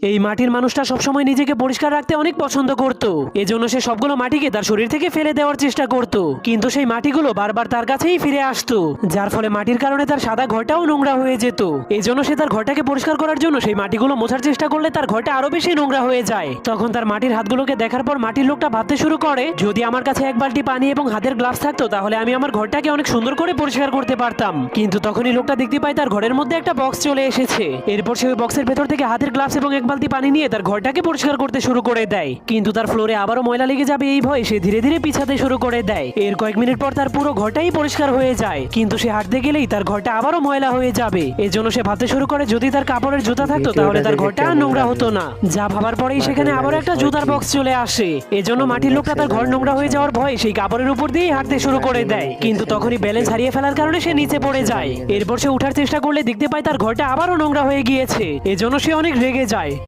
এই মাটির মানুষটা সবসময় নিজেকে পরিষ্কার রাখতে অনেক পছন্দ করত। এজন্য সে সবগুলো মাটিকে তার শরীর থেকে ফেলে দেওয়ার চেষ্টা করত, কিন্তু সেই মাটিগুলো বারবার তার কাছেই ফিরে আসতো, যার ফলে মাটির কারণে তার সাদা ঘরটাও নোংরা হয়ে যেত। এজন্য সে তার ঘরটাকে পরিষ্কার করার জন্য সেই মাটিগুলো মোছার চেষ্টা করলে তার ঘরটা আরো বেশি নোংরা হয়ে যায়। তখন তার মাটির হাতগুলোকে দেখার পর মাটির লোকটা ভাবতে শুরু করে, যদি আমার কাছে এক বালতি পানি এবং হাতের গ্লাভস থাকতো তাহলে আমি আমার ঘরটাকে অনেক সুন্দর করে পরিষ্কার করতে পারতাম। কিন্তু তখনই লোকটা দেখতে পায় তার ঘরের মধ্যে একটা বক্স চলে এসেছে। এরপর সে ওই বক্সের ভেতর থেকে হাতের গ্লাভস এবং এক বালতি পানি নিয়ে তার ঘরটাকে পরিষ্কার করতে শুরু করে দেয়। কিন্তু তার ফ্লোরে আবারও ময়লা লেগে যাবে এই ভয়ে সে ধীরে ধীরে পিছাতে শুরু করে দেয়। এর কয়েক মিনিট পর তার পুরো ঘরটাই পরিষ্কার হয়ে যায়, কিন্তু সে হাঁটতে গেলেই তার ঘরটা আবারও ময়লা হয়ে যাবে। এজন্য সে ভাবতে শুরু করে, যদি তার কাপড়ের জুতা থাকতো তাহলে তার ঘরটা আর নোংরা হতো না। যা ভাবার পরেই সেখানে আবারও একটা জুতার বক্স চলে আসে। এজন্য মাটির লোকটা তার ঘর নোংরা হয়ে যাওয়ার ভয়ে সেই কাপড়ের উপর দিয়েই হাঁটতে শুরু করে দেয়, কিন্তু তখনই ব্যালেন্স হারিয়ে ফেলার কারণে সে নিচে পড়ে যায়। এরপর সে উঠার চেষ্টা করলে দেখতে পায় তার ঘরটা আবারও নোংরা হয়ে গিয়েছে। এজন্য সে অনেক রেগে যায়।